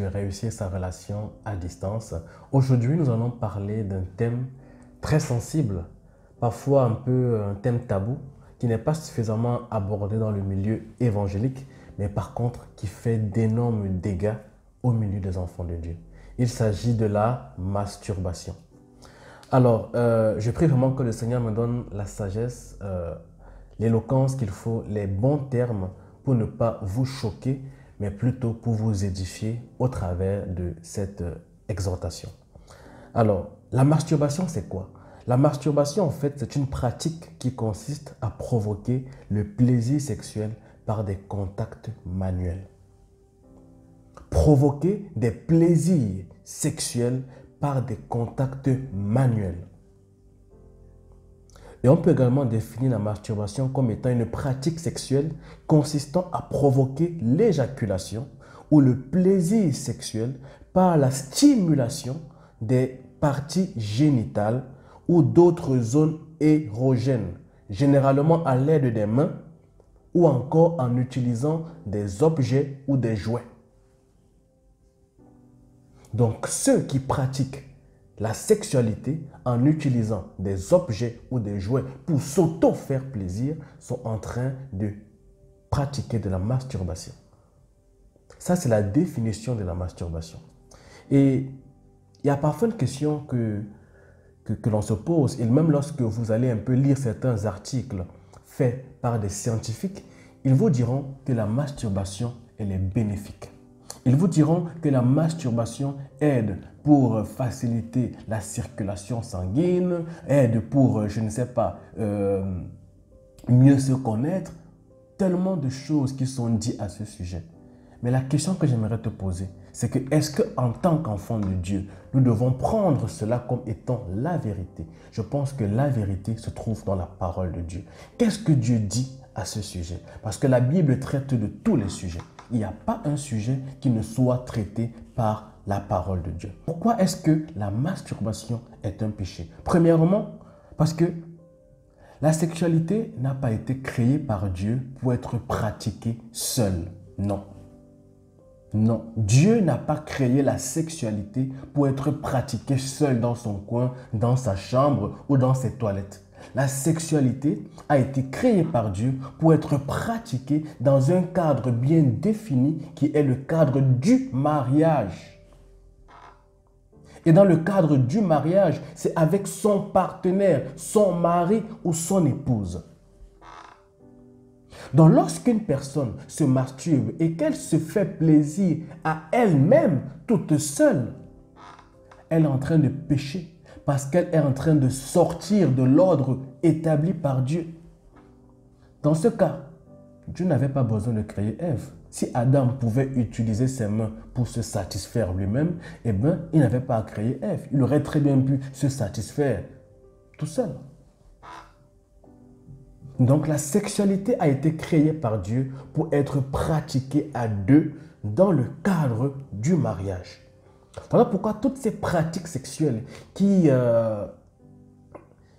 de réussir sa relation à distance. Aujourd'hui, nous allons parler d'un thème très sensible, parfois un peu un thème tabou, qui n'est pas suffisamment abordé dans le milieu évangélique, mais par contre qui fait d'énormes dégâts au milieu des enfants de Dieu. Il s'agit de la masturbation. Alors, je prie vraiment que le Seigneur me donne la sagesse, l'éloquence qu'il faut, les bons termes pour ne pas vous choquer, mais plutôt pour vous édifier au travers de cette exhortation. Alors, la masturbation, c'est quoi? La masturbation, en fait, c'est une pratique qui consiste à provoquer le plaisir sexuel par des contacts manuels. Provoquer des plaisirs sexuels par des contacts manuels. Et on peut également définir la masturbation comme étant une pratique sexuelle consistant à provoquer l'éjaculation ou le plaisir sexuel par la stimulation des parties génitales ou d'autres zones érogènes, généralement à l'aide des mains ou encore en utilisant des objets ou des jouets. Donc, ceux qui pratiquent la sexualité en utilisant des objets ou des jouets pour s'auto-faire plaisir sont en train de pratiquer de la masturbation. Ça, c'est la définition de la masturbation. Et il y a parfois une question que l'on se pose, et même lorsque vous allez un peu lire certains articles faits par des scientifiques, ils vous diront que la masturbation, elle est bénéfique. Ils vous diront que la masturbation aide pour faciliter la circulation sanguine, aide pour, je ne sais pas, mieux se connaître. Tellement de choses qui sont dites à ce sujet. Mais la question que j'aimerais te poser, c'est que est-ce qu'en tant qu'enfant de Dieu, nous devons prendre cela comme étant la vérité? Je pense que la vérité se trouve dans la parole de Dieu. Qu'est-ce que Dieu dit à ce sujet? Parce que la Bible traite de tous les sujets. Il n'y a pas un sujet qui ne soit traité par la parole de Dieu. Pourquoi est-ce que la masturbation est un péché? Premièrement, parce que la sexualité n'a pas été créée par Dieu pour être pratiquée seule. Non. Non. Dieu n'a pas créé la sexualité pour être pratiquée seule dans son coin, dans sa chambre ou dans ses toilettes. La sexualité a été créée par Dieu pour être pratiquée dans un cadre bien défini qui est le cadre du mariage. Et dans le cadre du mariage, c'est avec son partenaire, son mari ou son épouse. Donc lorsqu'une personne se masturbe et qu'elle se fait plaisir à elle-même, toute seule, elle est en train de pécher. Parce qu'elle est en train de sortir de l'ordre établi par Dieu. Dans ce cas, Dieu n'avait pas besoin de créer Ève. Si Adam pouvait utiliser ses mains pour se satisfaire lui-même, eh bien, il n'avait pas à créer Ève. Il aurait très bien pu se satisfaire tout seul. Donc la sexualité a été créée par Dieu pour être pratiquée à deux dans le cadre du mariage. Voilà pourquoi toutes ces pratiques sexuelles qui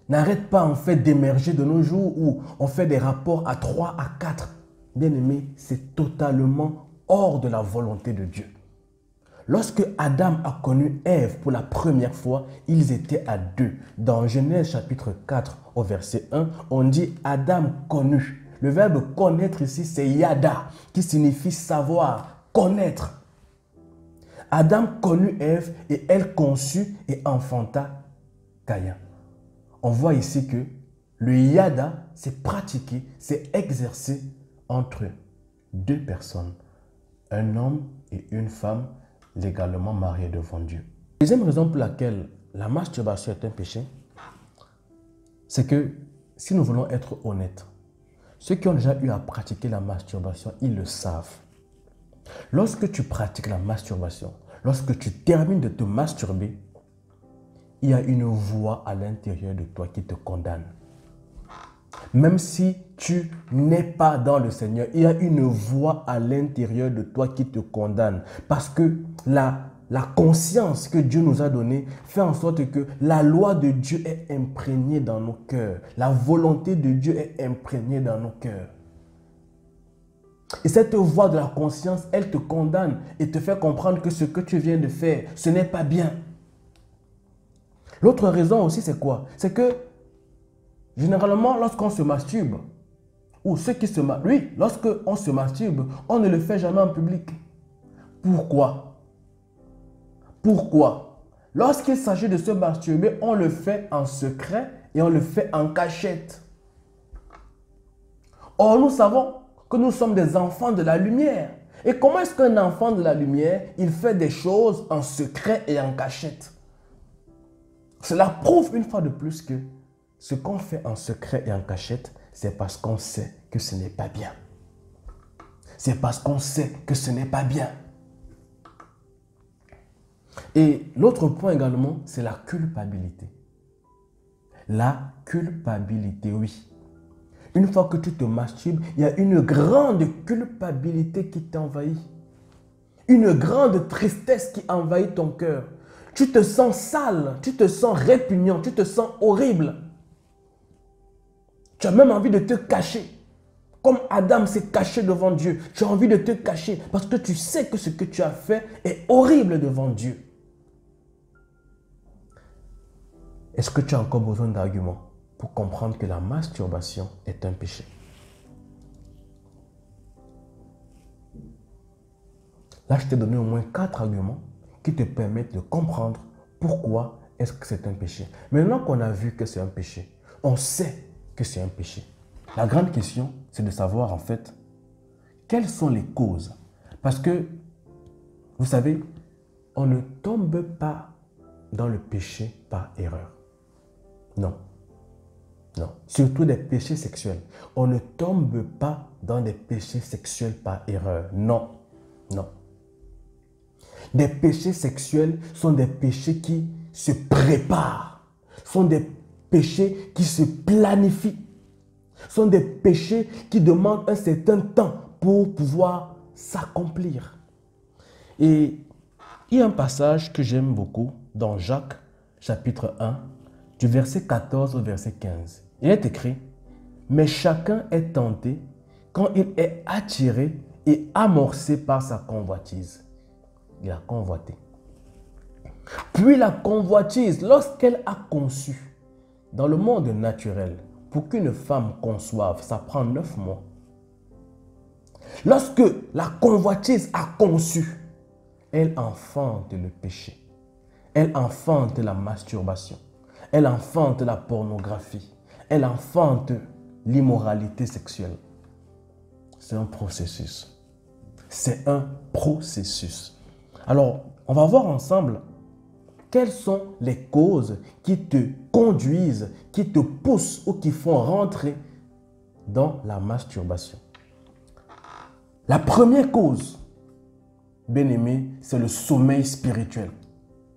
n'arrêtent pas en fait d'émerger de nos jours, où on fait des rapports à 3, à 4, bien aimé, c'est totalement hors de la volonté de Dieu. Lorsque Adam a connu Ève pour la première fois, ils étaient à deux. Dans Genèse chapitre 4 au verset 1, on dit Adam connut. Le verbe connaître ici, c'est yada, qui signifie savoir, connaître. Adam connut Ève et elle conçut et enfanta Caïn. On voit ici que le yada, c'est pratiqué, c'est exercé entre deux personnes, un homme et une femme légalement mariés devant Dieu. La deuxième raison pour laquelle la masturbation est un péché, c'est que si nous voulons être honnêtes, ceux qui ont déjà eu à pratiquer la masturbation, ils le savent. Lorsque tu pratiques la masturbation, lorsque tu termines de te masturber, il y a une voix à l'intérieur de toi qui te condamne. Même si tu n'es pas dans le Seigneur, il y a une voix à l'intérieur de toi qui te condamne. Parce que la conscience que Dieu nous a donnée fait en sorte que la loi de Dieu est imprégnée dans nos cœurs. La volonté de Dieu est imprégnée dans nos cœurs. Et cette voix de la conscience, elle te condamne et te fait comprendre que ce que tu viens de faire, ce n'est pas bien. L'autre raison aussi, c'est quoi? C'est que, généralement, lorsqu'on se masturbe, ou ceux qui se masturbent, oui, lorsqu'on se masturbe, on ne le fait jamais en public. Pourquoi? Pourquoi? Lorsqu'il s'agit de se masturber, on le fait en secret et on le fait en cachette. Or, nous savons que nous sommes des enfants de la lumière. Et comment est-ce qu'un enfant de la lumière, il fait des choses en secret et en cachette? Cela prouve une fois de plus que ce qu'on fait en secret et en cachette, c'est parce qu'on sait que ce n'est pas bien. C'est parce qu'on sait que ce n'est pas bien. Et l'autre point également, c'est la culpabilité. La culpabilité, oui. Une fois que tu te masturbes, il y a une grande culpabilité qui t'envahit. Une grande tristesse qui envahit ton cœur. Tu te sens sale, tu te sens répugnant, tu te sens horrible. Tu as même envie de te cacher. Comme Adam s'est caché devant Dieu, tu as envie de te cacher parce que tu sais que ce que tu as fait est horrible devant Dieu. Est-ce que tu as encore besoin d'arguments pour comprendre que la masturbation est un péché? Là, je t'ai donné au moins 4 arguments qui te permettent de comprendre pourquoi est-ce que c'est un péché. Maintenant qu'on a vu que c'est un péché, on sait que c'est un péché. La grande question, c'est de savoir en fait, quelles sont les causes? Parce que, vous savez, on ne tombe pas dans le péché par erreur. Non. Non. Surtout des péchés sexuels. On ne tombe pas dans des péchés sexuels par erreur. Non. Non. Des péchés sexuels sont des péchés qui se préparent. Sont des péchés qui se planifient. Sont des péchés qui demandent un certain temps pour pouvoir s'accomplir. Et il y a un passage que j'aime beaucoup dans Jacques, chapitre 1, du verset 14 au verset 15. Il est écrit, « Mais chacun est tenté quand il est attiré et amorcé par sa convoitise. » Il a convoité. Puis la convoitise, lorsqu'elle a conçu, dans le monde naturel, pour qu'une femme conçoive, ça prend 9 mois. Lorsque la convoitise a conçu, elle enfante le péché. Elle enfante la masturbation. Elle enfante la pornographie. Elle enfante l'immoralité sexuelle. C'est un processus. C'est un processus. Alors, on va voir ensemble quelles sont les causes qui te conduisent, qui te poussent ou qui font rentrer dans la masturbation. La première cause, bien-aimé, c'est le sommeil spirituel.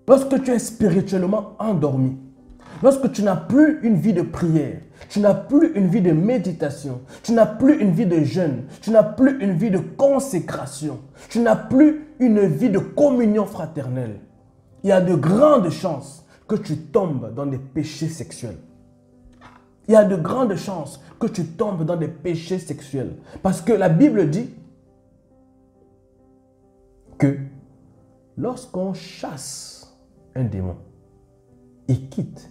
Lorsque tu es spirituellement endormi, lorsque tu n'as plus une vie de prière, tu n'as plus une vie de méditation, tu n'as plus une vie de jeûne, tu n'as plus une vie de consécration, tu n'as plus une vie de communion fraternelle, il y a de grandes chances que tu tombes dans des péchés sexuels. Il y a de grandes chances que tu tombes dans des péchés sexuels. Parce que la Bible dit que lorsqu'on chasse un démon, il quitte,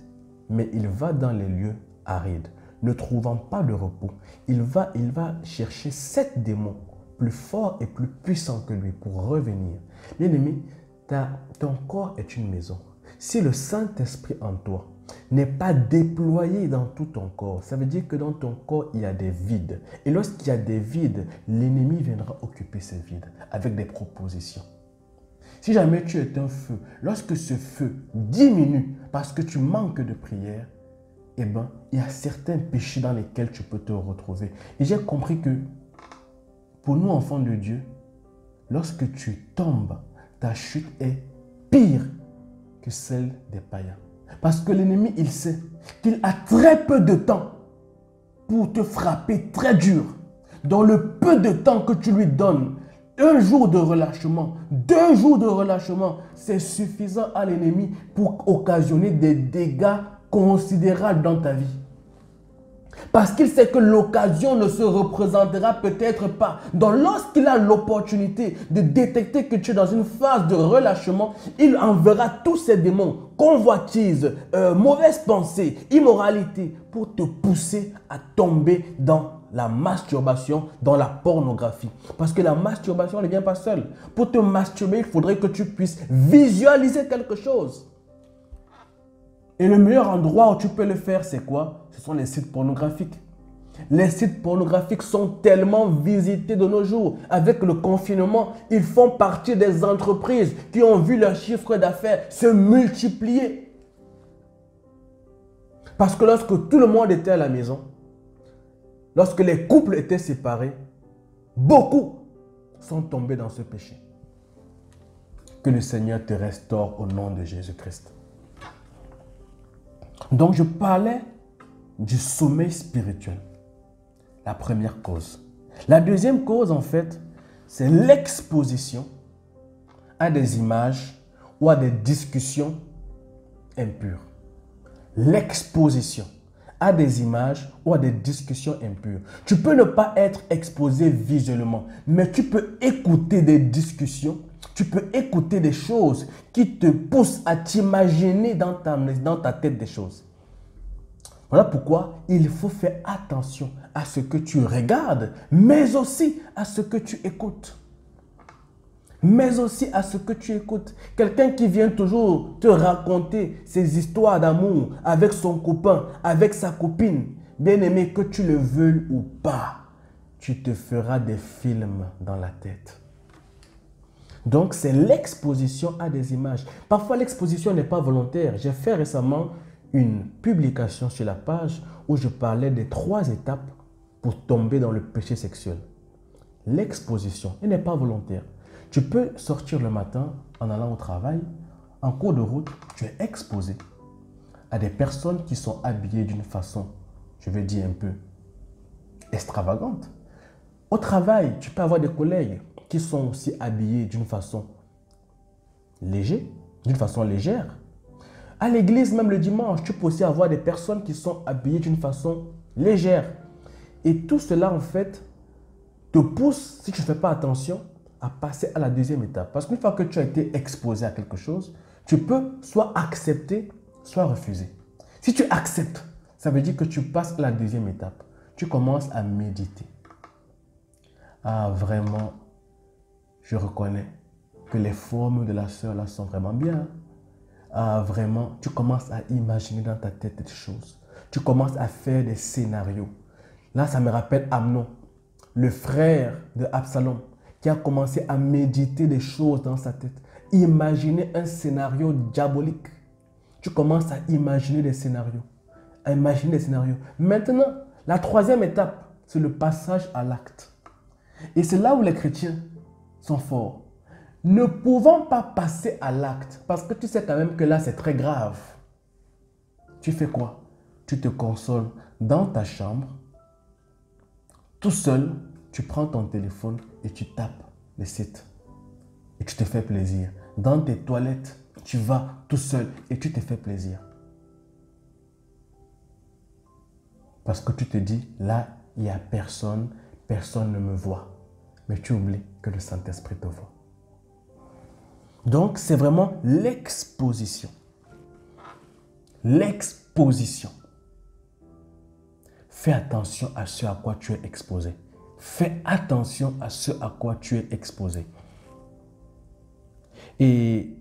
mais il va dans les lieux arides, ne trouvant pas de repos. Il va chercher 7 démons plus forts et plus puissants que lui pour revenir. Bien-aimé, ton corps est une maison. Si le Saint-Esprit en toi n'est pas déployé dans tout ton corps, ça veut dire que dans ton corps, il y a des vides. Et lorsqu'il y a des vides, l'ennemi viendra occuper ces vides avec des propositions. Si jamais tu es un feu, lorsque ce feu diminue parce que tu manques de prière, eh bien, il y a certains péchés dans lesquels tu peux te retrouver. Et j'ai compris que pour nous, enfants de Dieu, lorsque tu tombes, ta chute est pire que celle des païens. Parce que l'ennemi, il sait qu'il a très peu de temps pour te frapper très dur. Dans le peu de temps que tu lui donnes, 1 jour de relâchement, 2 jours de relâchement, c'est suffisant à l'ennemi pour occasionner des dégâts considérables dans ta vie. Parce qu'il sait que l'occasion ne se représentera peut-être pas. Donc lorsqu'il a l'opportunité de détecter que tu es dans une phase de relâchement, il enverra tous ses démons, convoitises, mauvaises pensées, immoralité, pour te pousser à tomber dans la masturbation, dans la pornographie. Parce que la masturbation ne vient pas seule. Pour te masturber, il faudrait que tu puisses visualiser quelque chose. Et le meilleur endroit où tu peux le faire, c'est quoi? Ce sont les sites pornographiques. Les sites pornographiques sont tellement visités de nos jours. Avec le confinement, ils font partie des entreprises qui ont vu leur chiffre d'affaires se multiplier. Parce que lorsque tout le monde était à la maison, lorsque les couples étaient séparés, beaucoup sont tombés dans ce péché. Que le Seigneur te restaure au nom de Jésus-Christ. Donc je parlais du sommeil spirituel. La première cause. La deuxième cause, en fait, c'est l'exposition à des images ou à des discussions impures. L'exposition à des images ou à des discussions impures. Tu peux ne pas être exposé visuellement, mais tu peux écouter des discussions, tu peux écouter des choses qui te poussent à t'imaginer dans ta tête des choses. Voilà pourquoi il faut faire attention à ce que tu regardes, mais aussi à ce que tu écoutes. Mais aussi à ce que tu écoutes. Quelqu'un qui vient toujours te raconter ses histoires d'amour avec son copain, avec sa copine, bien aimé, que tu le veuilles ou pas, tu te feras des films dans la tête. Donc, c'est l'exposition à des images. Parfois, l'exposition n'est pas volontaire. J'ai fait récemment une publication sur la page où je parlais des 3 étapes pour tomber dans le péché sexuel. L'exposition, elle n'est pas volontaire. Tu peux sortir le matin en allant au travail, en cours de route, tu es exposé à des personnes qui sont habillées d'une façon, je vais dire un peu extravagante. Au travail, tu peux avoir des collègues qui sont aussi habillés d'une façon légère. À l'église, même le dimanche, tu peux aussi avoir des personnes qui sont habillées d'une façon légère. Et tout cela, en fait, te pousse, si tu ne fais pas attention, à passer à la deuxième étape. Parce qu'une fois que tu as été exposé à quelque chose, tu peux soit accepter, soit refuser. Si tu acceptes, ça veut dire que tu passes à la deuxième étape. Tu commences à méditer. Ah, vraiment, je reconnais que les formes de la sœur là sont vraiment bien. Ah, vraiment, tu commences à imaginer dans ta tête des choses. Tu commences à faire des scénarios. Là, ça me rappelle Amnon, le frère de Absalom, qui a commencé à méditer des choses dans sa tête. Imaginer un scénario diabolique. Tu commences à imaginer des scénarios. Maintenant, la troisième étape, c'est le passage à l'acte. Et c'est là où les chrétiens sont forts. Ne pouvant pas passer à l'acte, parce que tu sais quand même que là, c'est très grave. Tu fais quoi? Tu te consoles dans ta chambre, tout seul, tu prends ton téléphone et tu tapes les sites. Et tu te fais plaisir. Dans tes toilettes, tu vas tout seul et tu te fais plaisir. Parce que tu te dis, là, il n'y a personne, personne ne me voit. Mais tu oublies que le Saint-Esprit te voit. Donc, c'est vraiment l'exposition. L'exposition. Fais attention à ce à quoi tu es exposé. Fais attention à ce à quoi tu es exposé. Et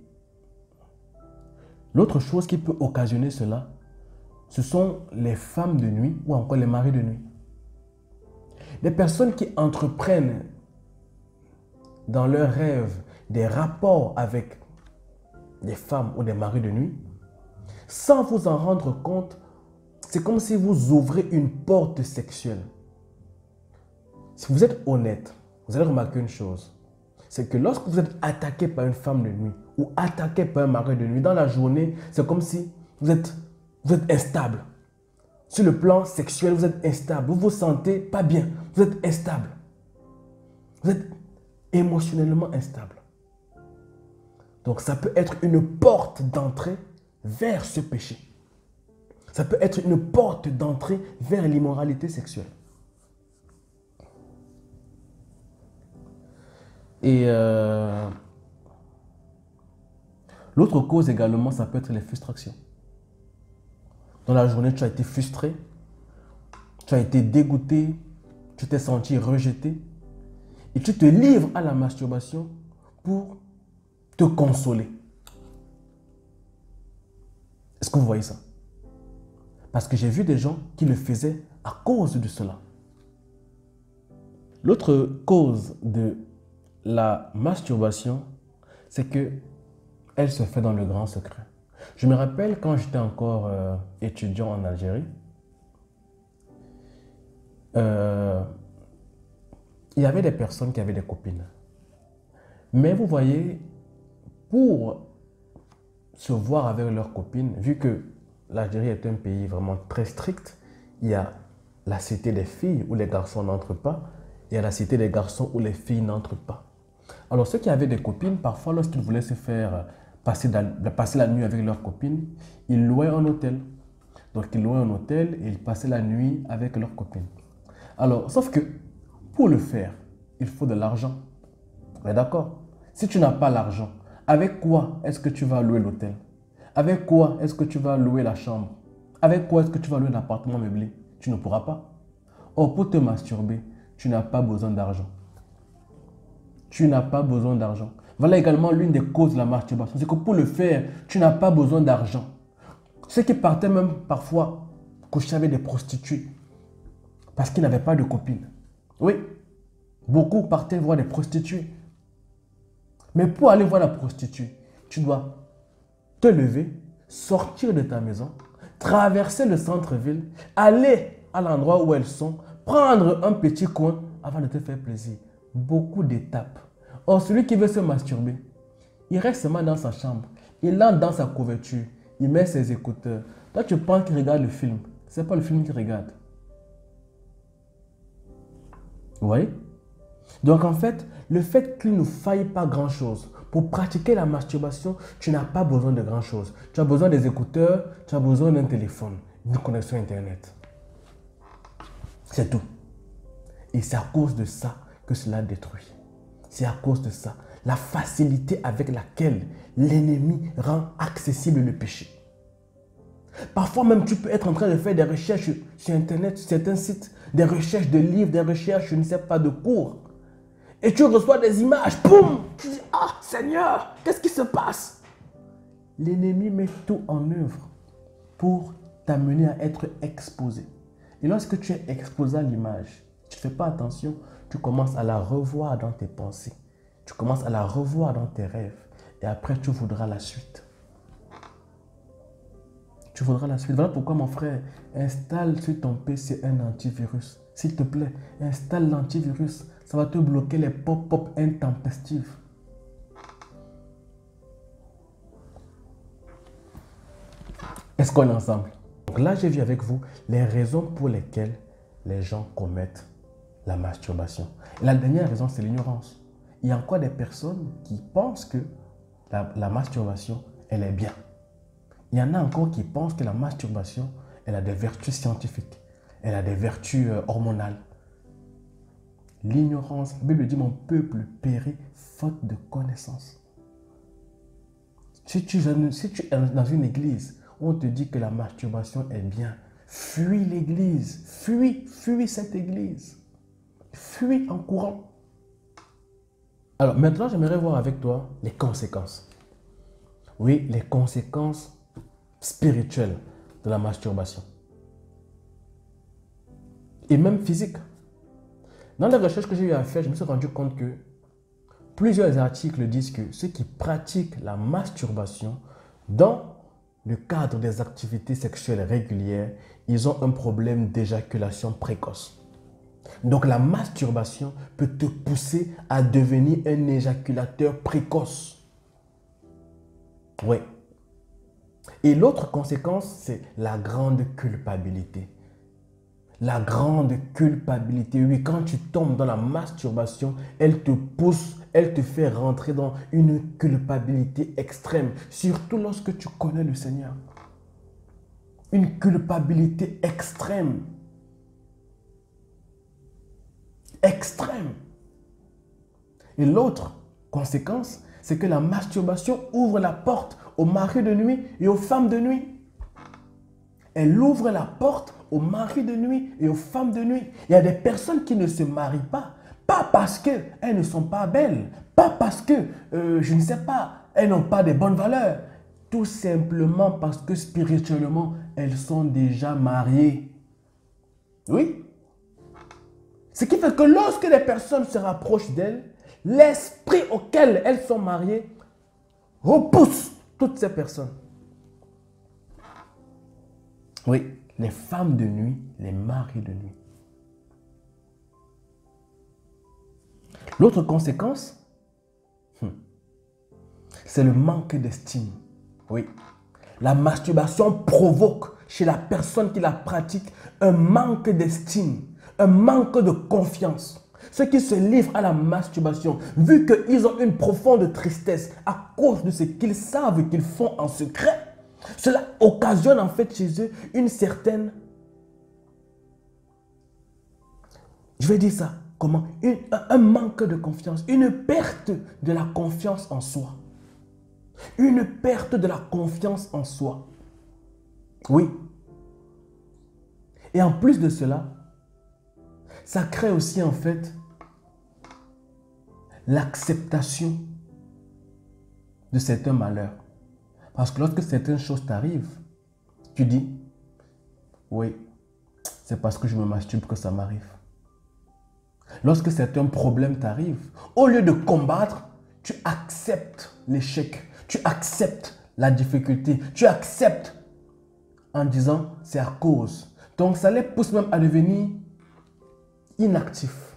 l'autre chose qui peut occasionner cela, ce sont les femmes de nuit ou encore les maris de nuit. Des personnes qui entreprennent dans leurs rêves des rapports avec des femmes ou des maris de nuit, sans vous en rendre compte, c'est comme si vous ouvrez une porte sexuelle. Si vous êtes honnête, vous allez remarquer une chose, c'est que lorsque vous êtes attaqué par une femme de nuit ou attaqué par un mari de nuit, dans la journée, c'est comme si vous êtes instable. Sur le plan sexuel, vous êtes instable. Vous ne vous sentez pas bien. Vous êtes instable. Vous êtes émotionnellement instable. Donc ça peut être une porte d'entrée vers ce péché. Ça peut être une porte d'entrée vers l'immoralité sexuelle. Et l'autre cause également, ça peut être les frustrations. Dans la journée, tu as été frustré, tu as été dégoûté, tu t'es senti rejeté et tu te livres à la masturbation pour te consoler. Est-ce que vous voyez ça? Parce que j'ai vu des gens qui le faisaient à cause de cela. L'autre cause de la masturbation, c'est que elle se fait dans le grand secret. Je me rappelle quand j'étais encore étudiant en Algérie, il y avait des personnes qui avaient des copines. Mais vous voyez, pour se voir avec leurs copines, vu que l'Algérie est un pays vraiment très strict, il y a la cité des filles où les garçons n'entrent pas, il y a la cité des garçons où les filles n'entrent pas. Alors ceux qui avaient des copines, parfois lorsqu'ils voulaient se faire passer la nuit avec leurs copines, ils louaient un hôtel. Donc ils louaient un hôtel et ils passaient la nuit avec leurs copines. Alors, sauf que pour le faire, il faut de l'argent. Mais d'accord, si tu n'as pas l'argent, avec quoi est-ce que tu vas louer l'hôtel? Avec quoi est-ce que tu vas louer la chambre? Avec quoi est-ce que tu vas louer l'appartement meublé? Tu ne pourras pas. Or, pour te masturber, tu n'as pas besoin d'argent. Tu n'as pas besoin d'argent. Voilà également l'une des causes de la masturbation. C'est que pour le faire, tu n'as pas besoin d'argent. Ceux qui partaient même parfois coucher avec des prostituées parce qu'ils n'avaient pas de copines. Oui, beaucoup partaient voir des prostituées. Mais pour aller voir la prostituée, tu dois te lever, sortir de ta maison, traverser le centre-ville, aller à l'endroit où elles sont, prendre un petit coin avant de te faire plaisir. Beaucoup d'étapes. Or, celui qui veut se masturber, il reste seulement dans sa chambre, il entre dans sa couverture, il met ses écouteurs. Toi, tu penses qu'il regarde le film. Ce n'est pas le film qu'il regarde. Vous voyez? Donc en fait, le fait qu'il ne faille pas grand-chose pour pratiquer la masturbation, tu n'as pas besoin de grand-chose. Tu as besoin des écouteurs, tu as besoin d'un téléphone, d'une connexion Internet. C'est tout. Et c'est à cause de ça que cela détruit. C'est à cause de ça. La facilité avec laquelle l'ennemi rend accessible le péché. Parfois même, tu peux être en train de faire des recherches sur Internet, sur certains sites, des recherches de livres, des recherches, je ne sais pas, de cours. Et tu reçois des images, boum! Tu dis, ah Seigneur, qu'est-ce qui se passe? L'ennemi met tout en œuvre pour t'amener à être exposé. Et lorsque tu es exposé à l'image, tu ne fais pas attention, tu commences à la revoir dans tes pensées. Tu commences à la revoir dans tes rêves. Et après, tu voudras la suite. Tu voudras la suite. Voilà pourquoi, mon frère, installe sur ton PC un antivirus. S'il te plaît, installe l'antivirus. Ça va te bloquer les pop-up intempestifs. Est-ce qu'on est ensemble? Donc là, j'ai vu avec vous les raisons pour lesquelles les gens commettent la masturbation. Et la dernière raison, c'est l'ignorance. Il y a encore des personnes qui pensent que la masturbation, elle est bien. Il y en a encore qui pensent que la masturbation, elle a des vertus scientifiques. Elle a des vertus hormonales. L'ignorance, la Bible dit, mon peuple périt faute de connaissance. Si tu es dans une église où on te dit que la masturbation est bien, fuis l'église, fuis cette église. Fuis en courant. Alors maintenant, j'aimerais voir avec toi les conséquences. Oui, les conséquences spirituelle de la masturbation. Et même physique. Dans les recherches que j'ai eu à faire, je me suis rendu compte que plusieurs articles disent que ceux qui pratiquent la masturbation dans le cadre des activités sexuelles régulières, ils ont un problème d'éjaculation précoce. Donc la masturbation peut te pousser à devenir un éjaculateur précoce. Oui. Et l'autre conséquence, c'est la grande culpabilité. La grande culpabilité. Oui, quand tu tombes dans la masturbation, elle te pousse, elle te fait rentrer dans une culpabilité extrême. Surtout lorsque tu connais le Seigneur. une culpabilité extrême. Extrême. Et l'autre conséquence, c'est que la masturbation ouvre la porte aux maris de nuit et aux femmes de nuit. Elle ouvre la porte aux maris de nuit et aux femmes de nuit. Il y a des personnes qui ne se marient pas parce qu'elles ne sont pas belles, pas parce que, je ne sais pas, elles n'ont pas de bonnes valeurs. Tout simplement parce que spirituellement, elles sont déjà mariées. Oui. Ce qui fait que lorsque les personnes se rapprochent d'elles, l'esprit auquel elles sont mariées repousse toutes ces personnes. Oui, les femmes de nuit, les maris de nuit. L'autre conséquence, c'est le manque d'estime. Oui, la masturbation provoque chez la personne qui la pratique un manque d'estime, un manque de confiance. Ceux qui se livrent à la masturbation, vu qu'ils ont une profonde tristesse à cause de ce qu'ils savent qu'ils font en secret, cela occasionne en fait chez eux une certaine, je vais dire ça, comment? Un manque de confiance, une perte de la confiance en soi. Une perte de la confiance en soi. Oui. Et en plus de cela, ça crée aussi en fait l'acceptation de certains malheurs. Parce que lorsque certaines choses t'arrivent, tu dis, oui, c'est parce que je me masturbe que ça m'arrive. Lorsque certains problèmes t'arrivent, au lieu de combattre, tu acceptes l'échec, tu acceptes la difficulté, tu acceptes en disant c'est à cause. Donc ça les pousse même à devenir inactifs.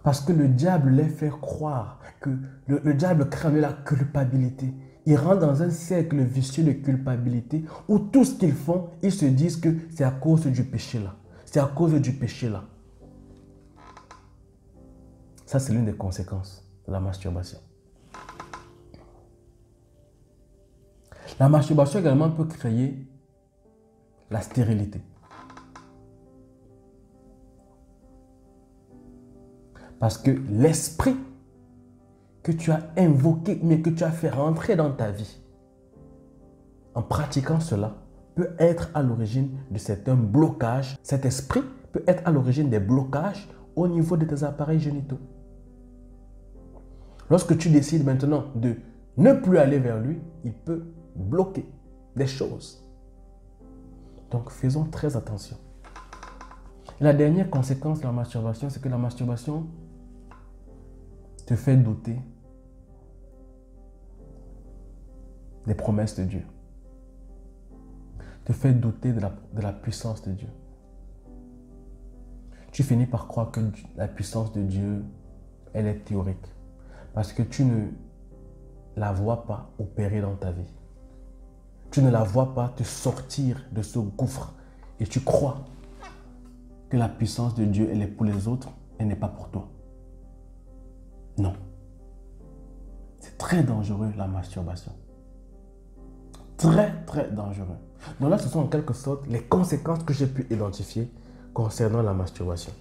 Parce que le diable les fait croire que le diable crée la culpabilité. Ils rentrent dans un cercle vicieux de culpabilité où tout ce qu'ils font, ils se disent que c'est à cause du péché là. C'est à cause du péché là. Ça, c'est l'une des conséquences de la masturbation. La masturbation également peut créer la stérilité. Parce que l'esprit que tu as invoqué, mais que tu as fait rentrer dans ta vie, en pratiquant cela, peut être à l'origine de certains blocages. Cet esprit peut être à l'origine des blocages au niveau de tes appareils génitaux. Lorsque tu décides maintenant de ne plus aller vers lui, il peut bloquer des choses. Donc faisons très attention. La dernière conséquence de la masturbation, c'est que la masturbation te fait douter des promesses de Dieu. Te fait douter de la puissance de Dieu. Tu finis par croire que la puissance de Dieu, elle est théorique. Parce que tu ne la vois pas opérer dans ta vie. Tu ne la vois pas te sortir de ce gouffre. Et tu crois que la puissance de Dieu, elle est pour les autres, elle n'est pas pour toi. Non. C'est très dangereux, la masturbation. Très, très dangereux. Donc là, ce sont en quelque sorte les conséquences que j'ai pu identifier concernant la masturbation.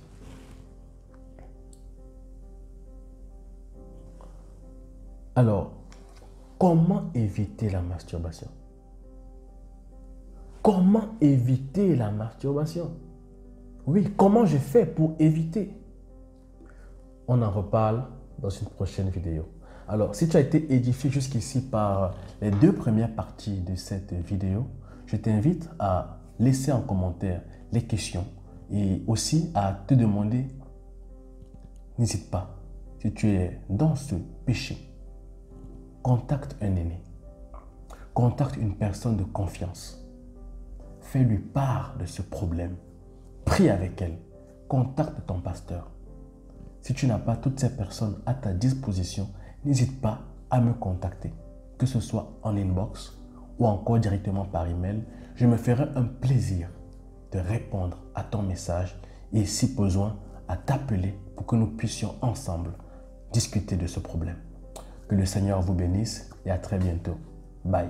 Alors, comment éviter la masturbation? Comment éviter la masturbation? Oui, comment je fais pour éviter? On en reparle dans une prochaine vidéo. Alors, si tu as été édifié jusqu'ici par les deux premières parties de cette vidéo, je t'invite à laisser en commentaire les questions et aussi à te demander, n'hésite pas, si tu es dans ce péché, contacte un aîné, contacte une personne de confiance, fais-lui part de ce problème, prie avec elle, contacte ton pasteur. Si tu n'as pas toutes ces personnes à ta disposition, n'hésite pas à me contacter, que ce soit en inbox ou encore directement par email. Je me ferai un plaisir de répondre à ton message et si besoin, à t'appeler pour que nous puissions ensemble discuter de ce problème. Que le Seigneur vous bénisse et à très bientôt. Bye.